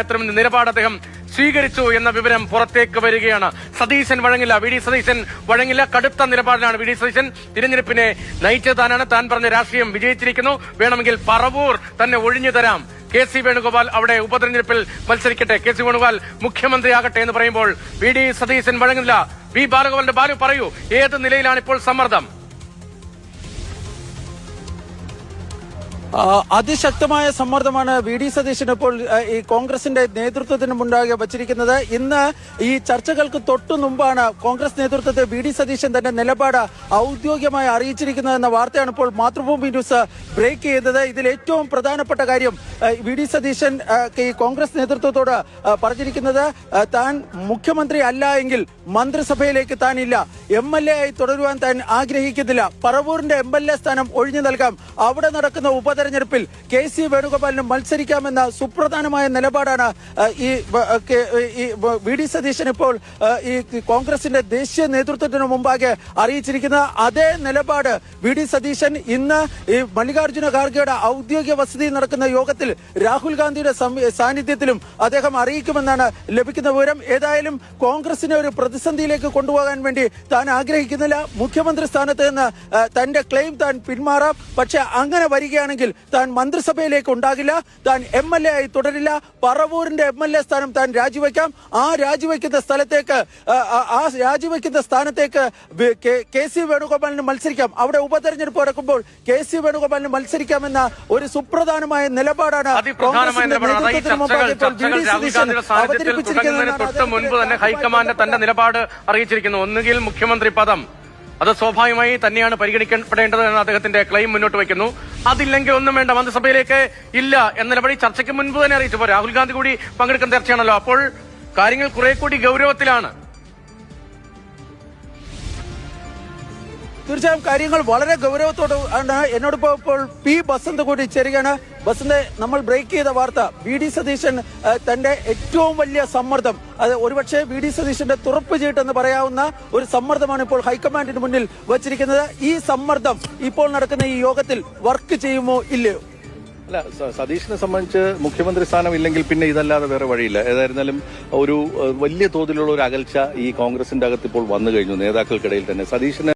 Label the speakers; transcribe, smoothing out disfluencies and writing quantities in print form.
Speaker 1: നിലപാട് അദ്ദേഹം സ്വീകരിച്ചു എന്ന വിവരം പുറത്തേക്ക് വരികയാണ്. സതീശൻ വഴങ്ങില്ല, വി ഡി സതീശൻ വഴങ്ങില്ല. കടുത്ത നിലപാടിലാണ് വി ഡി സതീശൻ. തിരഞ്ഞെടുപ്പിനെ നയിച്ചതാനാണ്, താൻ പറഞ്ഞ രാഷ്ട്രീയം വിജയിച്ചിരിക്കുന്നു, വേണമെങ്കിൽ പറവൂർ തന്നെ ഒഴിഞ്ഞു തരാം. കെ സി വേണുഗോപാൽ അവിടെ ഉപതെരഞ്ഞെടുപ്പിൽ മത്സരിക്കട്ടെ, കെ സി വേണുഗോപാൽ മുഖ്യമന്ത്രിയാകട്ടെ എന്ന് പറയുമ്പോൾ വി ഡി സതീശൻ വഴങ്ങില്ല. വി ബാലഗോപാലിന്റെ ബാലു പറയൂ, ഏത് നിലയിലാണ് ഇപ്പോൾ സമ്മർദ്ദം?
Speaker 2: അതിശക്തമായ സമ്മർദ്ദമാണ് വി ഡി സതീശൻ ഇപ്പോൾ ഈ കോൺഗ്രസിന്റെ നേതൃത്വത്തിന് മുൻപാകെ വച്ചിരിക്കുന്നത്. ഇന്ന് ഈ ചർച്ചകൾക്ക് തൊട്ടു മുമ്പാണ് കോൺഗ്രസ് നേതൃത്വത്തെ വി ഡി സതീശൻ തന്റെ നിലപാട് ഔദ്യോഗികമായി അറിയിച്ചിരിക്കുന്നത് എന്ന വാർത്തയാണ് ഇപ്പോൾ മാതൃഭൂമി ന്യൂസ് ബ്രേക്ക് ചെയ്തത്. ഇതിൽ ഏറ്റവും പ്രധാനപ്പെട്ട കാര്യം വി ഡി സതീശൻ ഈ കോൺഗ്രസ് നേതൃത്വത്തോട് പറഞ്ഞിരിക്കുന്നത്, താൻ മുഖ്യമന്ത്രി അല്ല എങ്കിൽ മന്ത്രിസഭയിലേക്ക് താൻ ഇല്ല, MLA ആയി തുടരുവാൻ താൻ ആഗ്രഹിക്കുന്നില്ല, പറവൂരിന്റെ MLA സ്ഥാനം ഒഴിഞ്ഞു നൽകാം, അവിടെ നടക്കുന്ന ഉപതെരഞ്ഞെടുപ്പിൽ കെ സി വേണുഗോപാലിന് മത്സരിക്കാമെന്ന സുപ്രധാനമായ നിലപാടാണ് ഈ വി ഡി സതീശൻ ഇപ്പോൾ ഈ കോൺഗ്രസിന്റെ ദേശീയ നേതൃത്വത്തിന് മുമ്പാകെ അറിയിച്ചിരിക്കുന്ന അതേ നിലപാട് വി ഡി സതീശൻ ഇന്ന് ഈ മല്ലികാർജ്ജുന ഖാർഗെയുടെ ഔദ്യോഗിക വസതിയിൽ നടക്കുന്ന യോഗത്തിൽ രാഹുൽ ഗാന്ധിയുടെ സാന്നിധ്യത്തിലും അദ്ദേഹം അറിയിക്കുമെന്നാണ് ലഭിക്കുന്ന വിവരം. ഏതായാലും കോൺഗ്രസിനെ ഒരു പ്രതിസന്ധിയിലേക്ക് കൊണ്ടുപോകാൻ വേണ്ടി താൻ ആഗ്രഹിക്കുന്നില്ല. മുഖ്യമന്ത്രി സ്ഥാനത്ത് നിന്ന് തന്റെ ക്ലെയിം താൻ പിന്മാറാം, പക്ഷെ അങ്ങനെ വരികയാണെങ്കിൽ താൻ മന്ത്രിസഭയിലേക്ക് ഉണ്ടാകില്ല, താൻ MLA ആയി തുടരില്ല, പറവൂരിന്റെ MLA സ്ഥാനം താൻ രാജിവെക്കാം. ആ രാജിവെക്കുന്ന സ്ഥാനത്തേക്ക് കെ സി വേണുഗോപാലിന് മത്സരിക്കാം. അവിടെ ഉപതെരഞ്ഞെടുപ്പ് നടക്കുമ്പോൾ കെ സി വേണുഗോപാലിന് മത്സരിക്കാമെന്ന ഒരു സുപ്രധാനമായ നിലപാടാണ്
Speaker 1: തൊട്ട് മുൻപ് തന്നെ ഹൈക്കമാൻഡ് തന്റെ നിലപാട് അറിയിച്ചിരിക്കുന്നു. ഒന്നുകിൽ മുഖ്യമന്ത്രി പദം, അത് സ്വാഭാവികമായി തന്നെയാണ് പരിഗണിക്കപ്പെടേണ്ടത് എന്ന് അദ്ദേഹത്തിന്റെ ക്ലെയിം മുന്നോട്ട് വയ്ക്കുന്നു. അതില്ലെങ്കിൽ ഒന്നും വേണ്ട, മന്ത്രിസഭയിലേക്ക് ഇല്ല എന്ന നിലപാട് ചർച്ചയ്ക്ക് മുൻപ് തന്നെ അറിയിച്ചു. രാഹുൽ ഗാന്ധി കൂടി പങ്കെടുക്കുന്ന ചർച്ചയാണല്ലോ, അപ്പോൾ കാര്യങ്ങൾ കുറെ കൂടി ഗൗരവത്തിലാണ്.
Speaker 2: തീർച്ചയായും കാര്യങ്ങൾ വളരെ ഗൗരവത്തോടെ ആണ്. എന്നോടൊപ്പം ഇപ്പോൾ പി ബസന്ത് കൂടി ചേരുകയാണ്. ബസന്ത്, നമ്മൾ ബ്രേക്ക് ചെയ്ത വാർത്ത, വി ഡി സതീശൻ തന്റെ ഏറ്റവും വലിയ സമ്മർദ്ദം, അത് ഒരുപക്ഷെ വി ഡി സതീശന്റെ തുറപ്പ് ചീട്ടെന്ന് പറയാവുന്ന ഒരു സമ്മർദ്ദമാണ് ഇപ്പോൾ ഹൈക്കമാൻഡിന് മുന്നിൽ വച്ചിരിക്കുന്നത്. ഈ സമ്മർദ്ദം ഇപ്പോൾ നടക്കുന്ന ഈ യോഗത്തിൽ വർക്ക് ചെയ്യുമോ ഇല്ലയോ?
Speaker 3: അല്ല, സതീഷിനെ സംബന്ധിച്ച് മുഖ്യമന്ത്രി സ്ഥാനം ഇല്ലെങ്കിൽ പിന്നെ ഇതല്ലാതെ വേറെ വഴിയില്ല. ഏതായിരുന്നാലും ഒരു വലിയ തോതിലുള്ള ഒരു അകൽച്ച ഈ കോൺഗ്രസിന്റെ അകത്ത് ഇപ്പോൾ വന്നു കഴിഞ്ഞു നേതാക്കൾക്കിടയിൽ തന്നെ. സതീഷിന്